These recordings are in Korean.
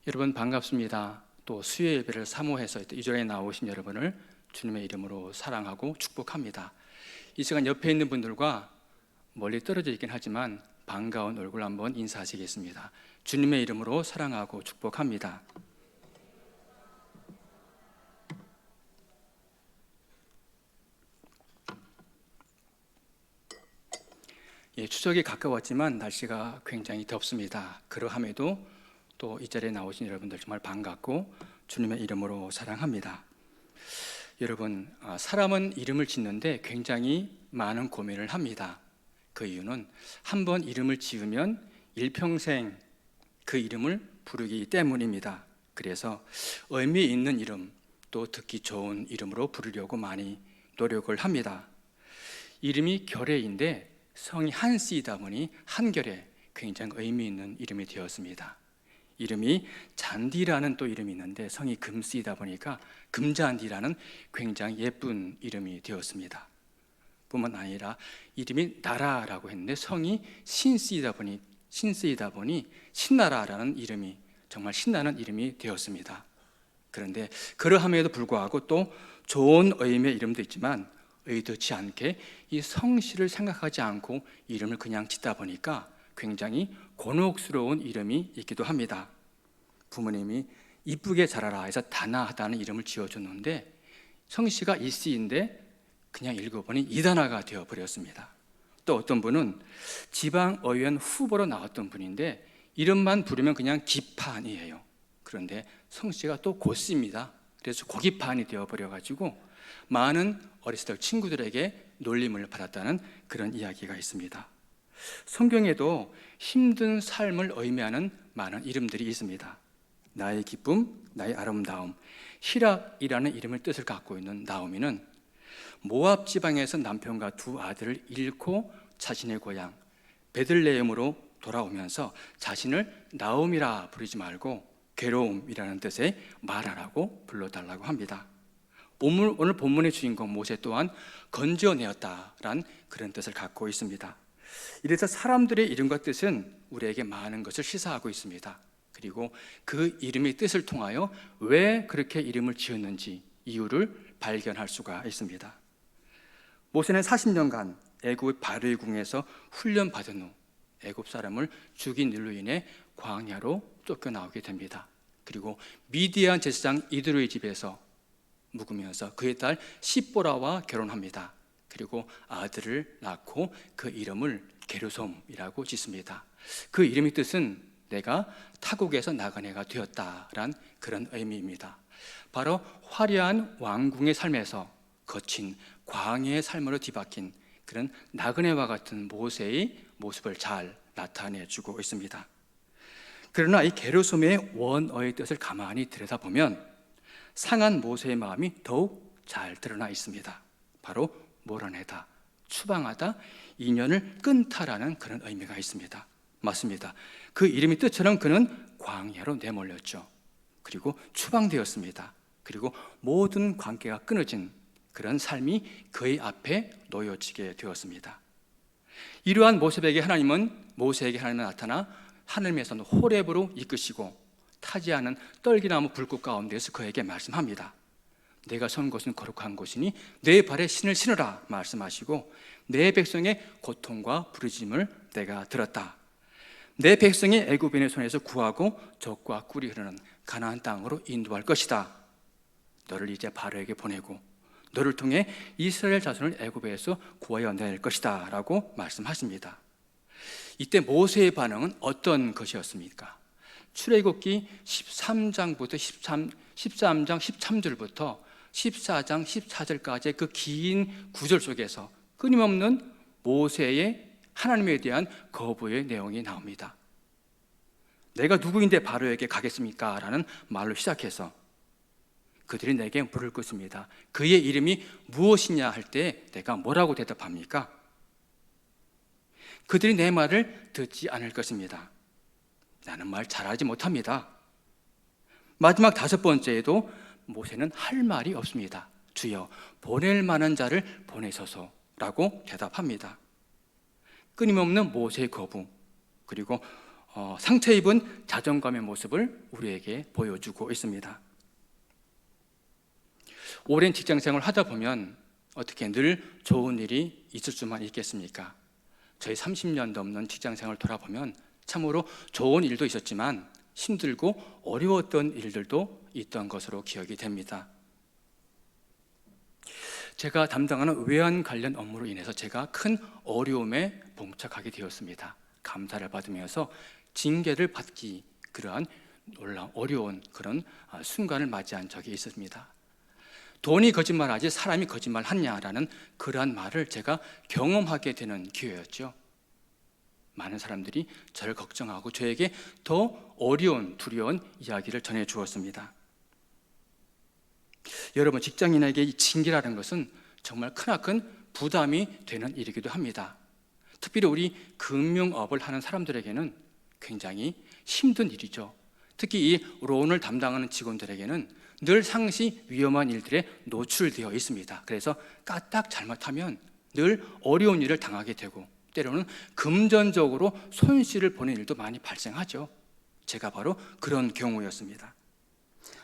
여러분 반갑습니다. 또 수요 예배를 사모해서 이 자리에 나오신 여러분을 주님의 이름으로 사랑하고 축복합니다. 이 시간 옆에 있는 분들과 멀리 떨어져 있긴 하지만 반가운 얼굴 한번 인사하시겠습니다. 주님의 이름으로 사랑하고 축복합니다. 추석이 가까웠지만 날씨가 굉장히 덥습니다. 그러함에도 또 이 자리에 나오신 여러분들 정말 반갑고 주님의 이름으로 사랑합니다. 여러분, 사람은 이름을 짓는데 굉장히 많은 고민을 합니다. 그 이유는 한번 이름을 지으면 일평생 그 이름을 부르기 때문입니다. 그래서 의미 있는 이름, 또 듣기 좋은 이름으로 부르려고 많이 노력을 합니다. 이름이 결혜인데 성이 한씨이다 보니 한결에 굉장히 의미 있는 이름이 되었습니다. 이름이 잔디라는 또 이름이 있는데 성이 금씨이다 보니까 금잔디라는 굉장히 예쁜 이름이 되었습니다. 뿐만 아니라 이름이 나라라고 했는데 성이 신씨이다 보니 신나라라는 이름이 정말 신나는 이름이 되었습니다. 그런데 그러함에도 불구하고 또 좋은 의미의 이름도 있지만 의도치 않게 이 성씨를 생각하지 않고 이름을 그냥 짓다 보니까 굉장히 곤혹스러운 이름이 있기도 합니다. 부모님이 이쁘게 자라라 해서 다나하다는 이름을 지어줬는데 성씨가 이씨인데 그냥 읽어보니 이다나가 되어버렸습니다. 또 어떤 분은 지방의원 후보로 나왔던 분인데 이름만 부르면 그냥 기판이에요. 그런데 성씨가 또 고씨입니다. 그래서 고기판이 되어버려가지고 많은 어렸을 때 친구들에게 놀림을 받았다는 그런 이야기가 있습니다. 성경에도 힘든 삶을 의미하는 많은 이름들이 있습니다. 나의 기쁨, 나의 아름다움, 희락이라는 이름을 뜻을 갖고 있는 나오미는 모압 지방에서 남편과 두 아들을 잃고 자신의 고향 베들레헴으로 돌아오면서 자신을 나오미라 부르지 말고 괴로움이라는 뜻의 마라라고 불러달라고 합니다. 오늘 본문의 주인공 모세 또한 건져내었다라는 그런 뜻을 갖고 있습니다. 이래서 사람들의 이름과 뜻은 우리에게 많은 것을 시사하고 있습니다. 그리고 그 이름의 뜻을 통하여 왜 그렇게 이름을 지었는지 이유를 발견할 수가 있습니다. 모세는 40년간 애굽 바로의 궁에서 훈련받은 후 애굽 사람을 죽인 일로 인해 광야로 쫓겨나오게 됩니다. 그리고 미디안 제사장 이드로의 집에서 묵으면서 그의 딸 시보라와 결혼합니다. 그리고 아들을 낳고 그 이름을 게르솜이라고 짓습니다. 그 이름의 뜻은 내가 타국에서 나간 애가 되었다란 그런 의미입니다. 바로 화려한 왕궁의 삶에서 거친 광야의 삶으로 뒤바뀐 그런 나그네와 같은 모세의 모습을 잘 나타내주고 있습니다. 그러나 이 게르솜의 원어의 뜻을 가만히 들여다보면 상한 모세의 마음이 더욱 잘 드러나 있습니다. 바로 몰아내다, 추방하다, 인연을 끊다라는 그런 의미가 있습니다. 맞습니다. 그 이름의 뜻처럼 그는 광야로 내몰렸죠. 그리고 추방되었습니다. 그리고 모든 관계가 끊어진 그런 삶이 그의 앞에 놓여지게 되었습니다. 이러한 모습에게 모세에게 하나님은 나타나 하늘에서 호렙으로 이끄시고 타지 않은 떨기나무 불꽃 가운데서 그에게 말씀합니다. 내가 선 곳은 거룩한 곳이니 내 발에 신을 신으라 말씀하시고 내 백성의 고통과 부르짖음을 내가 들었다. 내 백성이 애굽인의 손에서 구하고 젖과 꿀이 흐르는 가나안 땅으로 인도할 것이다. 너를 이제 바로에게 보내고 너를 통해 이스라엘 자손을 애굽에서 구하여 낼 것이다 라고 말씀하십니다. 이때 모세의 반응은 어떤 것이었습니까? 출애굽기 13장부터 13장 13절부터 14장 14절까지의 그 긴 구절 속에서 끊임없는 모세의 하나님에 대한 거부의 내용이 나옵니다. 내가 누구인데 바로에게 가겠습니까? 라는 말로 시작해서 그들이 내게 물을 것입니다. 그의 이름이 무엇이냐 할 때 내가 뭐라고 대답합니까? 그들이 내 말을 듣지 않을 것입니다. 나는 말 잘하지 못합니다. 마지막 5번째에도 모세는 할 말이 없습니다. 주여 보낼 만한 자를 보내소서라고 대답합니다. 끊임없는 모세의 거부, 그리고 상처 입은 자존감의 모습을 우리에게 보여주고 있습니다. 오랜 직장생활을 하다 보면 어떻게 늘 좋은 일이 있을 수만 있겠습니까? 저희 30년 넘는 직장생활을 돌아보면 참으로 좋은 일도 있었지만 힘들고 어려웠던 일들도 있던 것으로 기억이 됩니다. 제가 담당하는 외환 관련 업무로 인해서 제가 큰 어려움에 봉착하게 되었습니다. 감사를 받으면서 징계를 받기, 그러한 어려운 그런 순간을 맞이한 적이 있습니다. 돈이 거짓말하지 사람이 거짓말하냐라는 그러한 말을 제가 경험하게 되는 기회였죠. 많은 사람들이 저를 걱정하고 저에게 더 어려운, 두려운 이야기를 전해 주었습니다. 여러분, 직장인에게 이 징계라는 것은 정말 크나큰 부담이 되는 일이기도 합니다. 특별히 우리 금융업을 하는 사람들에게는 굉장히 힘든 일이죠. 특히 이 론을 담당하는 직원들에게는 늘 상시 위험한 일들에 노출되어 있습니다. 그래서 까딱 잘못하면 늘 어려운 일을 당하게 되고 때로는 금전적으로 손실을 보는 일도 많이 발생하죠. 제가 바로 그런 경우였습니다.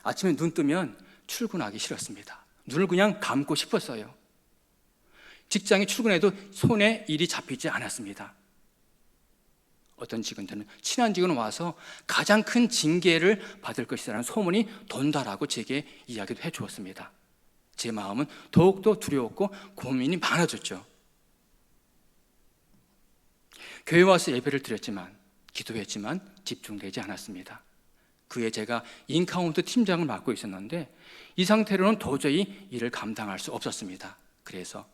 아침에 눈 뜨면 출근하기 싫었습니다. 눈을 그냥 감고 싶었어요. 직장에 출근해도 손에 일이 잡히지 않았습니다. 어떤 직원들은 친한 직원 와서 가장 큰 징계를 받을 것이라는 소문이 돈다라고 제게 이야기도 해주었습니다. 제 마음은 더욱더 두려웠고 고민이 많아졌죠. 교회 와서 예배를 드렸지만, 기도했지만 집중되지 않았습니다. 그에 제가 인카운트 팀장을 맡고 있었는데 이 상태로는 도저히 일을 감당할 수 없었습니다. 그래서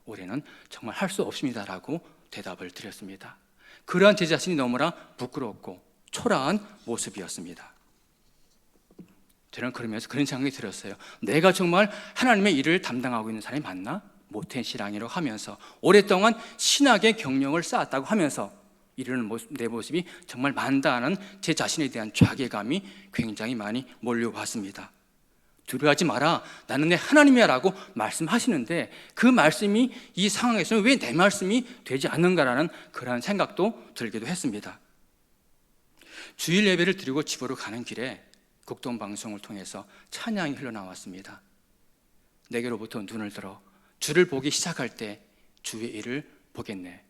올해는 정말 할 수 없습니다라고 대답을 드렸습니다. 그러한 제 자신이 너무나 부끄럽고 초라한 모습이었습니다. 저는 그러면서 그런 생각이 들었어요. 내가 정말 하나님의 일을 담당하고 있는 사람이 맞나? 모태 신앙이라고 하면서 오랫동안 신학의 경력을 쌓았다고 하면서 이러는 내 모습이 정말 많다는 제 자신에 대한 자괴감이 굉장히 많이 몰려왔습니다. 두려워하지 마라, 나는 내 하나님이야 라고 말씀하시는데 그 말씀이 이 상황에서는 왜 내 말씀이 되지 않는가라는 그러한 생각도 들기도 했습니다. 주일 예배를 드리고 집으로 가는 길에 국동방송을 통해서 찬양이 흘러나왔습니다. 내게로부터 눈을 들어 주를 보기 시작할 때 주의 일을 보겠네.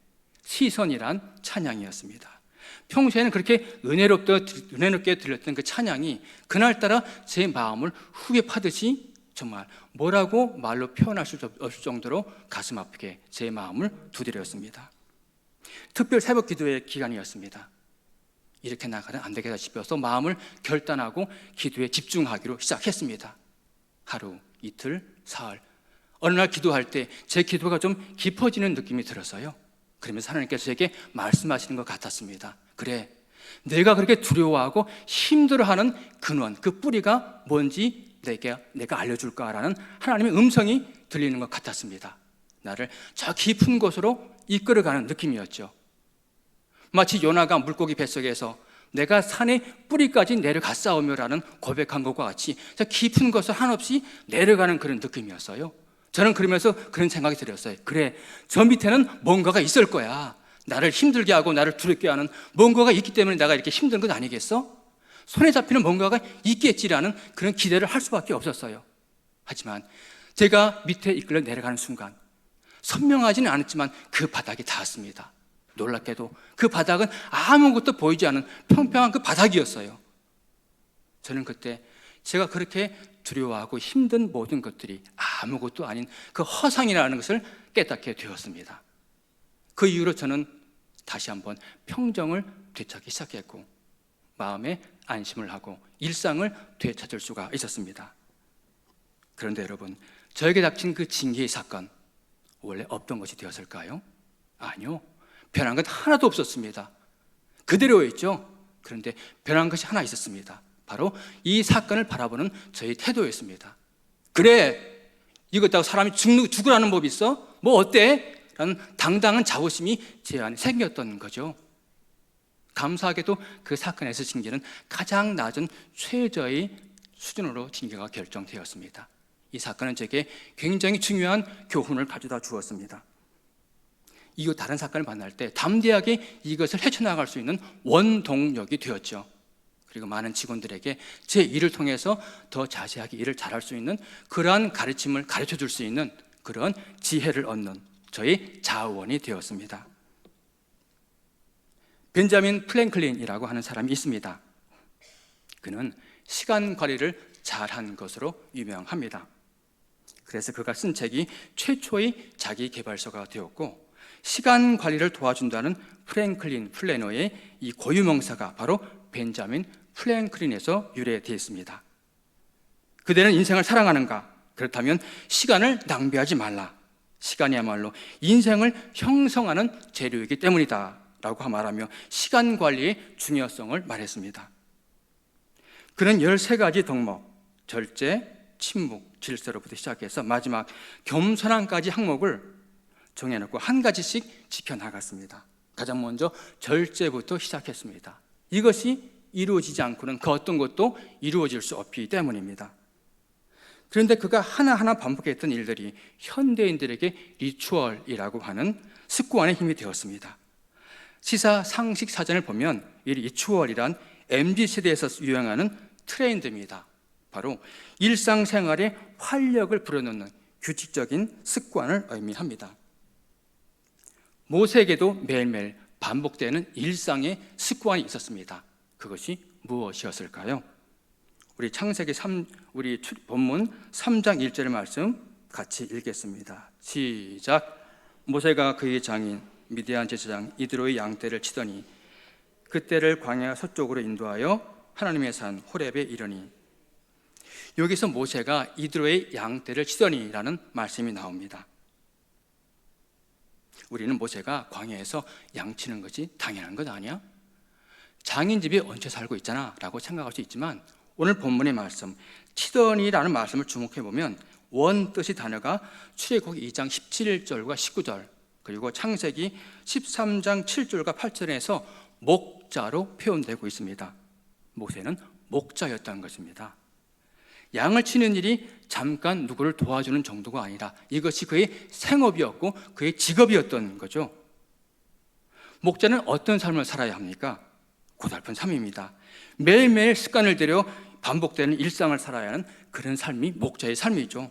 시선이란 찬양이었습니다. 평소에는 그렇게 은혜롭게 들렸던 그 찬양이 그날따라 제 마음을 후에 파듯이 정말 뭐라고 말로 표현할 수 없을 정도로 가슴 아프게 제 마음을 두드렸습니다. 특별 새벽 기도의 기간이었습니다. 이렇게 나가는 안 되겠다 싶어서 마음을 결단하고 기도에 집중하기로 시작했습니다. 하루, 이틀, 사흘, 어느 날 기도할 때 제 기도가 좀 깊어지는 느낌이 들어서요. 그러면서 하나님께서 제게 말씀하시는 것 같았습니다. 그래, 내가 그렇게 두려워하고 힘들어하는 근원, 그 뿌리가 뭔지 내가 알려줄까라는 하나님의 음성이 들리는 것 같았습니다. 나를 저 깊은 곳으로 이끌어가는 느낌이었죠. 마치 요나가 물고기 뱃속에서 내가 산의 뿌리까지 내려갔사오며라는 고백한 것과 같이 저 깊은 곳을 한없이 내려가는 그런 느낌이었어요. 저는 그러면서 그런 생각이 들었어요. 그래, 저 밑에는 뭔가가 있을 거야. 나를 힘들게 하고 나를 두렵게 하는 뭔가가 있기 때문에 내가 이렇게 힘든 건 아니겠어? 손에 잡히는 뭔가가 있겠지라는 그런 기대를 할 수밖에 없었어요. 하지만 제가 밑에 이끌려 내려가는 순간 선명하지는 않았지만 그 바닥에 닿았습니다. 놀랍게도 그 바닥은 아무것도 보이지 않은 평평한 그 바닥이었어요. 저는 그때 제가 그렇게 두려워하고 힘든 모든 것들이 아무것도 아닌 그 허상이라는 것을 깨닫게 되었습니다. 그 이후로 저는 다시 한번 평정을 되찾기 시작했고 마음에 안심을 하고 일상을 되찾을 수가 있었습니다. 그런데 여러분, 저에게 닥친 그 징계의 사건 원래 없던 것이 되었을까요? 아니요, 변한 것 하나도 없었습니다. 그대로였죠. 그런데 변한 것이 하나 있었습니다. 바로 이 사건을 바라보는 저의 태도였습니다. 그래, 이것다고 사람이 죽으라는 법이 있어? 뭐 어때? 라는 당당한 자부심이 제 안에 생겼던 거죠. 감사하게도 그 사건에서 징계는 가장 낮은 최저의 수준으로 징계가 결정되었습니다. 이 사건은 제게 굉장히 중요한 교훈을 가져다 주었습니다. 이후 다른 사건을 만날 때 담대하게 이것을 헤쳐나갈 수 있는 원동력이 되었죠. 그리고 많은 직원들에게 제 일을 통해서 더 자세하게 일을 잘할 수 있는 그러한 가르침을 가르쳐 줄 수 있는 그런 지혜를 얻는 저의 자원이 되었습니다. 벤자민 프랭클린이라고 하는 사람이 있습니다. 그는 시간 관리를 잘한 것으로 유명합니다. 그래서 그가 쓴 책이 최초의 자기 개발서가 되었고, 시간 관리를 도와준다는 프랭클린 플래너의 이 고유명사가 바로 벤자민 프랭클린에서 유래되어 있습니다. 그대는 인생을 사랑하는가? 그렇다면 시간을 낭비하지 말라. 시간이야말로 인생을 형성하는 재료이기 때문이다 라고 말하며 시간 관리의 중요성을 말했습니다. 그는 13가지 덕목, 절제, 침묵, 질서로부터 시작해서 마지막 겸손함까지 항목을 정해놓고 한 가지씩 지켜나갔습니다. 가장 먼저 절제부터 시작했습니다. 이것이 이루어지지 않고는 그 어떤 것도 이루어질 수 없기 때문입니다. 그런데 그가 하나하나 반복했던 일들이 현대인들에게 리추얼이라고 하는 습관의 힘이 되었습니다. 시사 상식 사전을 보면 이 리추얼이란 MZ세대에서 유행하는 트렌드입니다. 바로 일상생활에 활력을 불어넣는 규칙적인 습관을 의미합니다. 모세에게도 매일매일 반복되는 일상의 습관이 있었습니다. 그것이 무엇이었을까요? 우리 창세기 우리 본문 3장 1절의 말씀 같이 읽겠습니다. 시작. 모세가 그의 장인 미디안 제사장 이드로의 양떼를 치더니 그떼를 광야 서쪽으로 인도하여 하나님의 산 호렙에 이르니. 여기서 모세가 이드로의 양떼를 치더니라는 말씀이 나옵니다. 우리는 모세가 광야에서 양 치는 것이 당연한 것 아니야? 장인 집에 얹혀 살고 있잖아 라고 생각할 수 있지만, 오늘 본문의 말씀 치더니라는 말씀을 주목해 보면 원뜻이 단어가 출애굽기 2장 17절과 19절, 그리고 창세기 13장 7절과 8절에서 목자로 표현되고 있습니다. 모세는 목자였다는 것입니다. 양을 치는 일이 잠깐 누구를 도와주는 정도가 아니라 이것이 그의 생업이었고 그의 직업이었던 거죠. 목자는 어떤 삶을 살아야 합니까? 고달픈 삶입니다. 매일매일 습관을 들여 반복되는 일상을 살아야 하는 그런 삶이 목자의 삶이죠.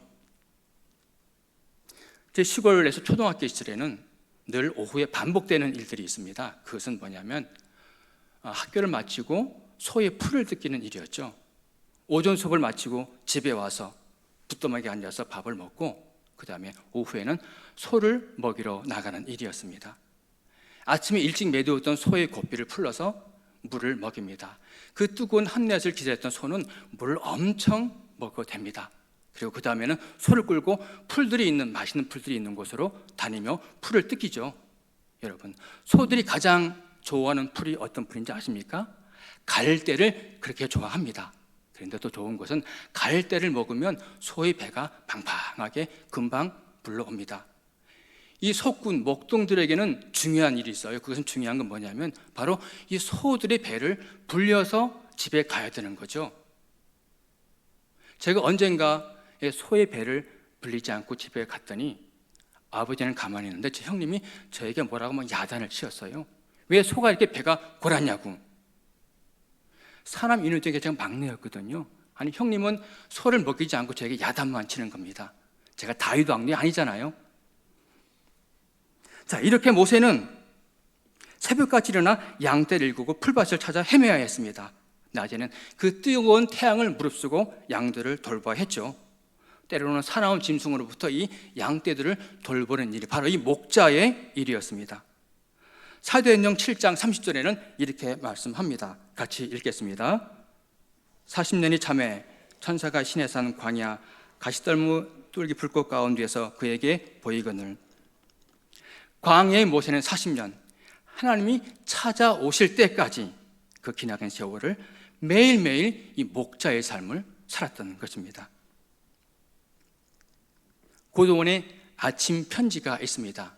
제 시골에서 초등학교 시절에는 늘 오후에 반복되는 일들이 있습니다. 그것은 뭐냐면 학교를 마치고 소의 풀을 뜯기는 일이었죠. 오전 수업을 마치고 집에 와서 붓더미에 앉아서 밥을 먹고 그 다음에 오후에는 소를 먹이러 나가는 일이었습니다. 아침에 일찍 매도했던 소의 고삐를 풀러서 물을 먹입니다. 그 뜨거운 한낮을 기다렸던 소는 물을 엄청 먹어댑니다. 그리고 그 다음에는 소를 끌고 풀들이 있는, 맛있는 풀들이 있는 곳으로 다니며 풀을 뜯기죠. 여러분, 소들이 가장 좋아하는 풀이 어떤 풀인지 아십니까? 갈대를 그렇게 좋아합니다. 그런데 또 좋은 것은 갈대를 먹으면 소의 배가 팡팡하게 금방 불러옵니다. 이 소꾼, 목동들에게는 중요한 일이 있어요. 그것은 중요한 건 뭐냐면 바로 이 소들의 배를 불려서 집에 가야 되는 거죠. 제가 언젠가 소의 배를 불리지 않고 집에 갔더니 아버지는 가만히 있는데 제 형님이 저에게 뭐라고 막 야단을 치었어요. 왜 소가 이렇게 배가 골았냐고. 사람 인류 중에 제가 막내였거든요. 아니, 형님은 소를 먹이지 않고 저에게 야단만 치는 겁니다. 제가 다윗 왕이 아니잖아요. 자, 이렇게 모세는 새벽같이 일어나 양떼를 일구고 풀밭을 찾아 헤매야 했습니다. 낮에는 그 뜨거운 태양을 무릅쓰고 양들을 돌봐야 했죠. 때로는 사나운 짐승으로부터 이 양떼들을 돌보는 일이 바로 이 목자의 일이었습니다. 사도행전 7장 30절에는 이렇게 말씀합니다. 같이 읽겠습니다. 40년이 참에 천사가 신의 산 광야 가시떨무 뚫기 불꽃 가운데서 그에게 보이거늘. 광야의 모세는 40년, 하나님이 찾아오실 때까지 그 기나긴 세월을 매일매일 이 목자의 삶을 살았던 것입니다. 고도원에 아침 편지가 있습니다.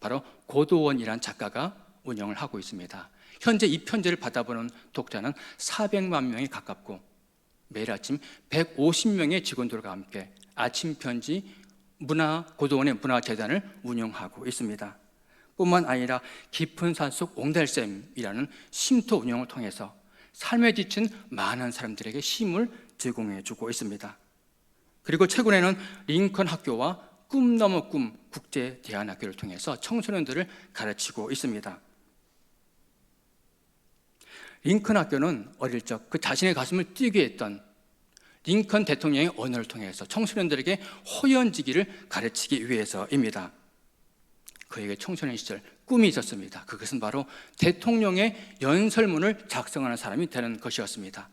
바로 고도원이란 작가가 운영을 하고 있습니다. 현재 이 편지를 받아보는 독자는 400만 명이 가깝고 매일 아침 150명의 직원들과 함께 아침 편지 고도원의 문화재단을 운영하고 있습니다. 뿐만 아니라 깊은 산속 옹달샘이라는 쉼터 운영을 통해서 삶에 지친 많은 사람들에게 힘을 제공해 주고 있습니다. 그리고 최근에는 링컨 학교와 꿈 넘어 꿈 국제 대안학교를 통해서 청소년들을 가르치고 있습니다. 링컨 학교는 어릴 적 그 자신의 가슴을 뛰게 했던 링컨 대통령의 언어를 통해서 청소년들에게 호연지기를 가르치기 위해서입니다. 그에게 청소년 시절 꿈이 있었습니다. 그것은 바로 대통령의 연설문을 작성하는 사람이 되는 것이었습니다.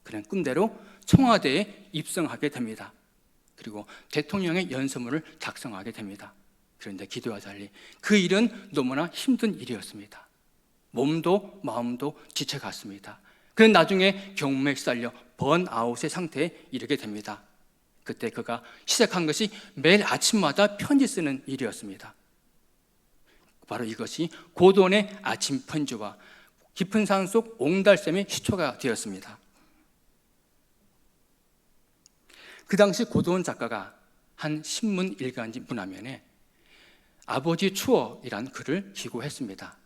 그는 꿈대로 청와대에 입성하게 됩니다. 그리고 대통령의 연설문을 작성하게 됩니다. 그런데 기도와 달리 그 일은 너무나 힘든 일이었습니다. 몸도 마음도 지쳐갔습니다. 그는 나중에 경무에 시달려 번아웃의 상태에 이르게 됩니다. 그때 그가 시작한 것이 매일 아침마다 편지 쓰는 일이었습니다. 바로 이것이 고도원의 아침 편지와 깊은 산속 옹달샘의 시초가 되었습니다. 그 당시 고도원 작가가 한 신문 일간지 문화면에 아버지 추억이란 글을 기고했습니다.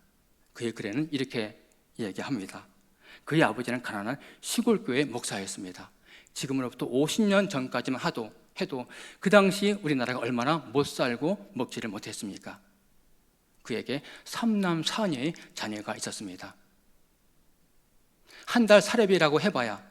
그의 글에는 이렇게 얘기합니다. 그의 아버지는 가난한 시골교회 목사였습니다. 지금으로부터 50년 전까지만 해도 그 당시 우리나라가 얼마나 못 살고 먹지를 못했습니까? 그에게 3남 4녀의 자녀가 있었습니다. 한 달 사례비라고 해봐야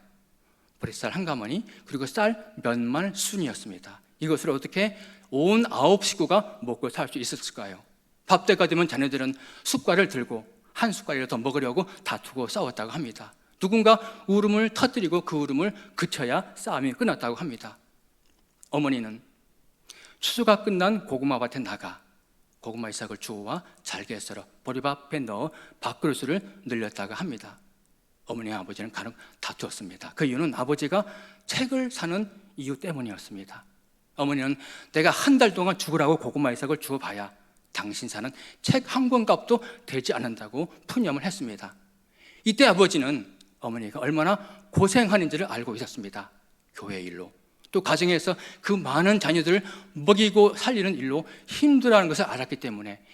보리쌀 한 가마니 그리고 쌀 몇만 순이었습니다. 이것을 어떻게 온 9식구가 먹고 살 수 있었을까요? 밥 때가 되면 자녀들은 숟갈을 들고 한 숟갈이라도 더 먹으려고 다투고 싸웠다고 합니다. 누군가 울음을 터뜨리고 그 울음을 그쳐야 싸움이 끝났다고 합니다. 어머니는 추수가 끝난 고구마밭에 나가 고구마 이삭을 주워와 잘게 썰어 보리밥에 넣어 밥그릇을 늘렸다고 합니다. 어머니와 아버지는 간혹 다투었습니다. 그 이유는 아버지가 책을 사는 이유 때문이었습니다. 어머니는 내가 한 달 동안 죽으라고 고구마 이삭을 주워봐야 당신 사는 책 한 권 값도 되지 않는다고 푸념을 했습니다. 이때 아버지는 어머니가 얼마나 고생하는지를 알고 있었습니다. 교회 일로 또 가정에서 그 많은 자녀들을 먹이고 살리는 일로 힘들어하는 것을 알았기 때문에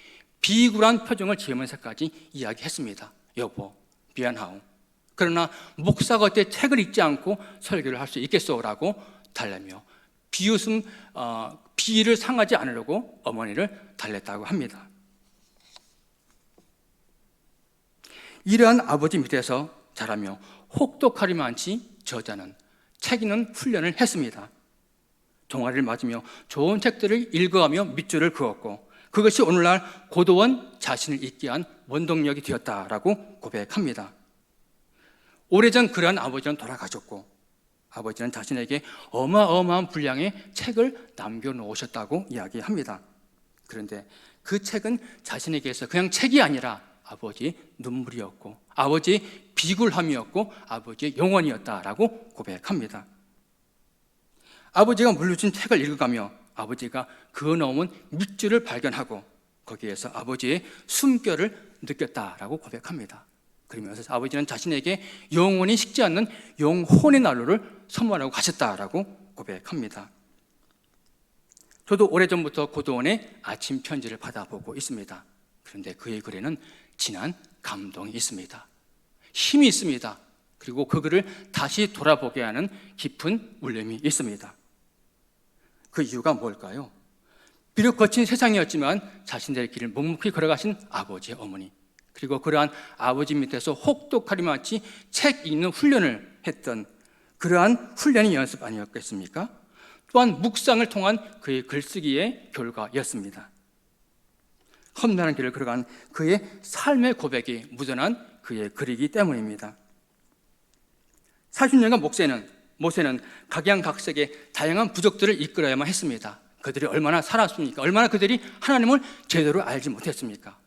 비굴한 표정을 지으면서까지 이야기했습니다. 여보 미안하오. 그러나 목사가 어때 책을 읽지 않고 설교를 할 수 있겠소라고 달래며 비위를 상하지 않으려고 어머니를 달랬다고 합니다. 이러한 아버지 밑에서 자라며 혹독하리만치 저자는 책 읽는 훈련을 했습니다. 종아리를 맞으며 좋은 책들을 읽어가며 밑줄을 그었고 그것이 오늘날 고도원 자신을 있게 한 원동력이 되었다라고 고백합니다. 오래전 그러한 아버지는 돌아가셨고 아버지는 자신에게 어마어마한 분량의 책을 남겨놓으셨다고 이야기합니다. 그런데 그 책은 자신에게서 그냥 책이 아니라 아버지의 눈물이었고 아버지의 비굴함이었고 아버지의 영혼이었다라고 고백합니다. 아버지가 물려준 책을 읽어가며 아버지가 그어놓은 밑줄을 발견하고 거기에서 아버지의 숨결을 느꼈다라고 고백합니다. 그러면서 아버지는 자신에게 영원히 식지 않는 영혼의 난로를 선물하고 가셨다라고 고백합니다. 저도 오래전부터 고도원의 아침 편지를 받아보고 있습니다. 그런데 그의 글에는 진한 감동이 있습니다. 힘이 있습니다. 그리고 그 글을 다시 돌아보게 하는 깊은 울림이 있습니다. 그 이유가 뭘까요? 비록 거친 세상이었지만 자신들의 길을 묵묵히 걸어가신 아버지, 어머니 그리고 그러한 아버지 밑에서 혹독하리마치 책 읽는 훈련을 했던 그러한 훈련의 연습 아니었겠습니까? 또한 묵상을 통한 그의 글쓰기의 결과였습니다. 험난한 길을 걸어간 그의 삶의 고백이 묻어난 그의 글이기 때문입니다. 40년간 모세는 각양각색의 다양한 부족들을 이끌어야만 했습니다. 그들이 얼마나 살았습니까? 얼마나 그들이 하나님을 제대로 알지 못했습니까?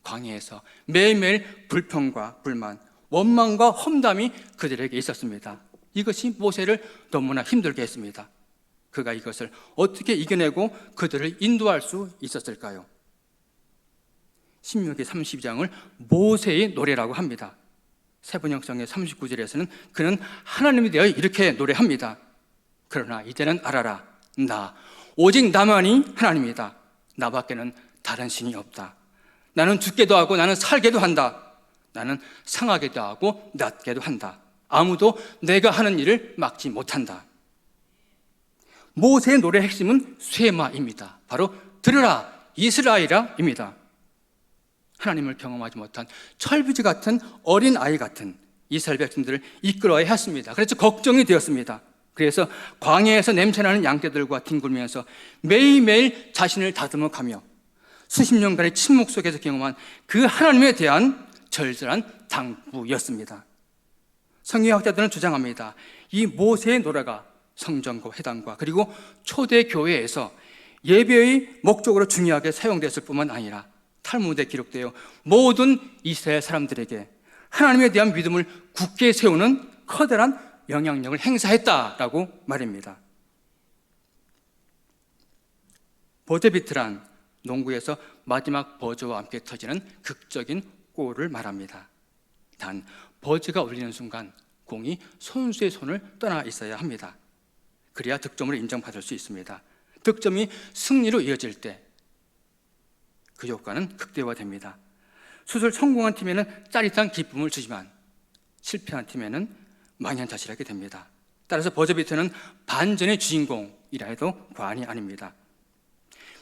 광야에서 매일매일 불평과 불만, 원망과 험담이 그들에게 있었습니다. 이것이 모세를 너무나 힘들게 했습니다. 그가 이것을 어떻게 이겨내고 그들을 인도할 수 있었을까요? 신명기 32장을 모세의 노래라고 합니다. 세번역성의 39절에서는 그는 하나님에 대하여 이렇게 노래합니다. 그러나 이제는 알아라. 오직 나만이 하나님이다. 나밖에는 다른 신이 없다. 나는 죽게도 하고 나는 살게도 한다. 나는 상하게도 하고 낫게도 한다. 아무도 내가 하는 일을 막지 못한다. 모세의 노래의 핵심은 쇠마입니다. 바로 들으라 이스라엘아입니다. 하나님을 경험하지 못한 철부지 같은 어린 아이 같은 이스라엘 백성들을 이끌어야 했습니다. 그래서 걱정이 되었습니다. 그래서 광야에서 냄새나는 양떼들과 뒹굴면서 매일매일 자신을 다듬어가며 수십 년간의 침묵 속에서 경험한 그 하나님에 대한 절절한 당부였습니다. 성경학자들은 주장합니다. 이 모세의 노래가 성전과 회당과 그리고 초대 교회에서 예배의 목적으로 중요하게 사용됐을 뿐만 아니라 탈무드에 기록되어 모든 이스라엘 사람들에게 하나님에 대한 믿음을 굳게 세우는 커다란 영향력을 행사했다라고 말입니다. 버저비트란 농구에서 마지막 버저와 함께 터지는 극적인 골을 말합니다. 단 버즈가 울리는 순간 공이 선수의 손을 떠나 있어야 합니다. 그래야 득점으로 인정받을 수 있습니다. 득점이 승리로 이어질 때 그 효과는 극대화됩니다. 수술 성공한 팀에는 짜릿한 기쁨을 주지만 실패한 팀에는 망연자실하게 됩니다. 따라서 버저비트는 반전의 주인공이라 해도 과언이 아닙니다.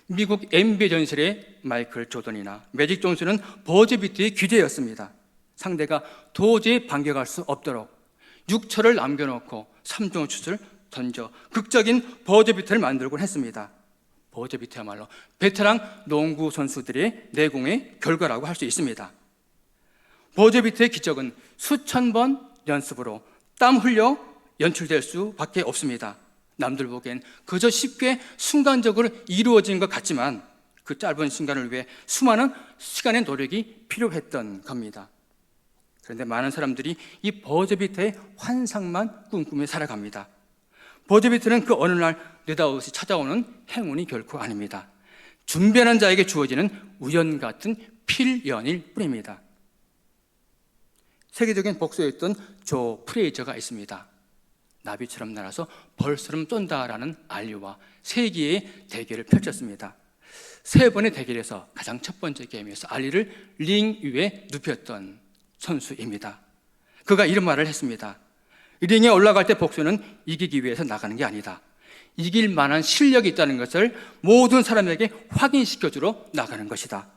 미국 NBA 전설의 마이클 조던이나 매직 존슨은 버저비트의 귀재였습니다. 상대가 도저히 반격할 수 없도록 6초를 남겨놓고 3종 슛을 던져 극적인 버저비트를 만들곤 했습니다. 버저비트야말로 베테랑 농구 선수들의 내공의 결과라고 할 수 있습니다. 버저비트의 기적은 수천 번 연습으로 땀 흘려 연출될 수밖에 없습니다. 남들 보기엔 그저 쉽게 순간적으로 이루어진 것 같지만 그 짧은 순간을 위해 수많은 시간의 노력이 필요했던 겁니다. 그런데 많은 사람들이 이 버저비트의 환상만 꿈꾸며 살아갑니다. 버저비트는 그 어느 날 느닷없이 찾아오는 행운이 결코 아닙니다. 준비하는 자에게 주어지는 우연 같은 필연일 뿐입니다. 세계적인 복서였던 조 프레이저가 있습니다. 나비처럼 날아서 벌처럼 쏜다라는 알리와 세기의 대결을 펼쳤습니다. 세 번의 대결에서 가장 첫 번째 게임에서 알리를 링 위에 눕혔던 선수입니다. 그가 이런 말을 했습니다. 링에 올라갈 때 복수는 이기기 위해서 나가는 게 아니다. 이길 만한 실력이 있다는 것을 모든 사람에게 확인시켜주러 나가는 것이다.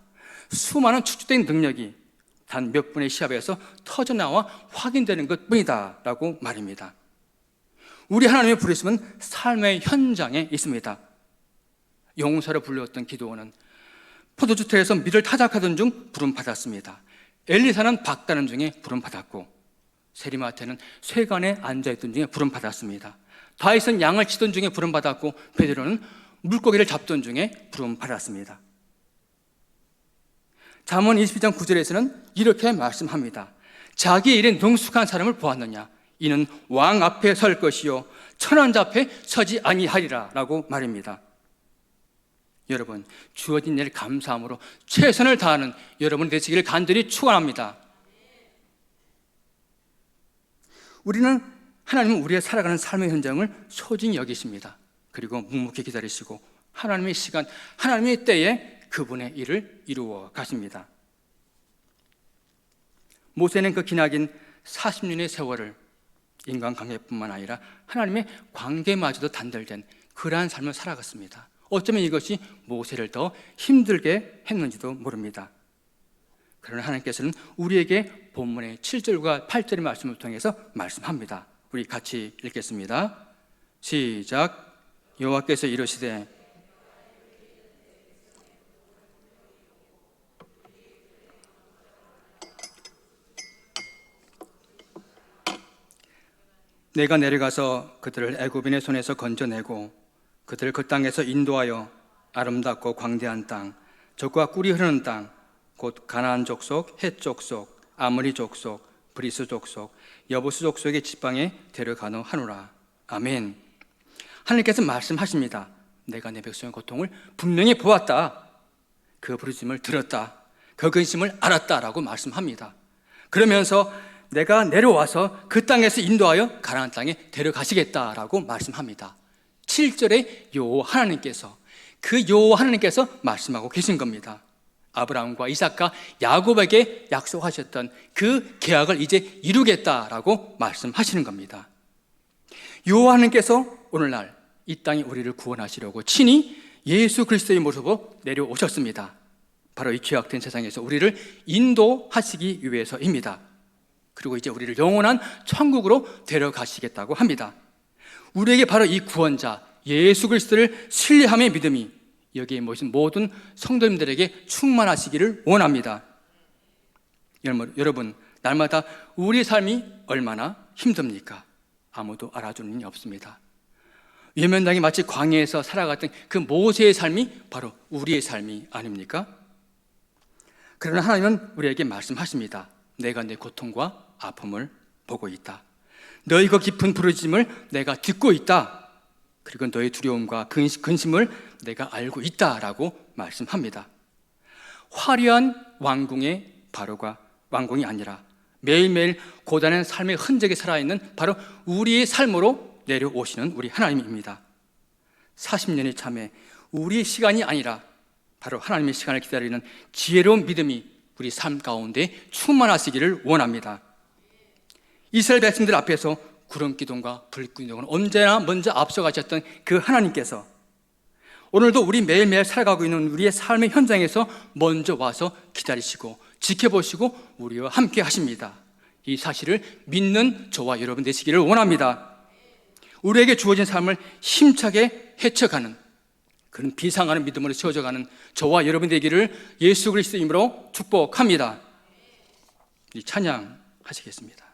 수많은 축적된 능력이 단 몇 분의 시합에서 터져나와 확인되는 것뿐이다 라고 말입니다. 우리 하나님의 부르심은 삶의 현장에 있습니다. 용사로 불렸던 기드온은 포도주택에서 밀을 타작하던 중 부름받았습니다. 엘리사는 박 가는 중에 부름받았고 세리마테는 쇠관에 앉아있던 중에 부름받았습니다. 다윗은 양을 치던 중에 부름받았고 베드로는 물고기를 잡던 중에 부름받았습니다. 잠언 22장 9절에서는 이렇게 말씀합니다. 자기 일에 능숙한 사람을 보았느냐? 이는 왕 앞에 설 것이요 천한자 앞에 서지 아니하리라 라고 말입니다. 여러분, 주어진 일을 감사함으로 최선을 다하는 여러분 되시기를 간절히 축원합니다. 하나님은 우리의 살아가는 삶의 현장을 소중히 여기십니다. 그리고 묵묵히 기다리시고 하나님의 시간, 하나님의 때에 그분의 일을 이루어 가십니다. 모세는 그 기나긴 40년의 세월을 인간관계뿐만 아니라 하나님의 관계마저도 단절된 그러한 삶을 살아갔습니다. 어쩌면 이것이 모세를 더 힘들게 했는지도 모릅니다. 그러나 하나님께서는 우리에게 본문의 7절과 8절의 말씀을 통해서 말씀합니다. 우리 같이 읽겠습니다. 시작. 여호와께서 이르시되 내가 내려가서 그들을 애굽인의 손에서 건져내고 그들을 그 땅에서 인도하여 아름답고 광대한 땅, 젖과 꿀이 흐르는 땅, 곧 가나안 족속, 헷 족속, 아므리 족속, 브리스 족속, 여부스 족속의 지방에 데려가노하노라. 아멘. 하나님께서 말씀하십니다. 내가 내 백성의 고통을 분명히 보았다. 그 부르심을 들었다. 그 근심을 알았다라고 말씀합니다. 그러면서 내가 내려와서 그 땅에서 인도하여 가나안 땅에 데려가시겠다라고 말씀합니다. 7절에 여호와 하나님께서 말씀하고 계신 겁니다. 아브라함과 이삭과 야곱에게 약속하셨던 그 계약을 이제 이루겠다라고 말씀하시는 겁니다. 여호와 하나님께서 오늘날 이 땅에 우리를 구원하시려고 친히 예수 그리스도의 모습으로 내려오셨습니다. 바로 이 죄악된 세상에서 우리를 인도하시기 위해서입니다. 그리고 이제 우리를 영원한 천국으로 데려가시겠다고 합니다. 우리에게 바로 이 구원자 예수 그리스도를 신뢰함의 믿음이 여기에 모신 모든 성도님들에게 충만하시기를 원합니다. 여러분, 날마다 우리의 삶이 얼마나 힘듭니까? 아무도 알아주는 이는 없습니다. 외면당이 마치 광야에서 살아갔던 그 모세의 삶이 바로 우리의 삶이 아닙니까? 그러나 하나님은 우리에게 말씀하십니다. 내가 내 고통과 아픔을 보고 있다. 너희 그 깊은 부르짖음을 내가 듣고 있다. 그리고 너의 두려움과 근심을 내가 알고 있다라고 말씀합니다. 화려한 왕궁의 바로가 왕궁이 아니라 매일매일 고단한 삶의 흔적이 살아있는 바로 우리의 삶으로 내려오시는 우리 하나님입니다. 40년의 참에 우리의 시간이 아니라 바로 하나님의 시간을 기다리는 지혜로운 믿음이 우리 삶 가운데 충만하시기를 원합니다. 이스라엘 백성들 앞에서 구름 기둥과 불 기둥은 언제나 먼저 앞서가셨던 그 하나님께서 오늘도 우리 매일매일 살아가고 있는 우리의 삶의 현장에서 먼저 와서 기다리시고 지켜보시고 우리와 함께 하십니다. 이 사실을 믿는 저와 여러분 되시기를 원합니다. 우리에게 주어진 삶을 힘차게 헤쳐가는 그런 비상하는 믿음으로 채워져가는 저와 여러분 되기를 예수 그리스도 이름으로 축복합니다. 찬양하시겠습니다.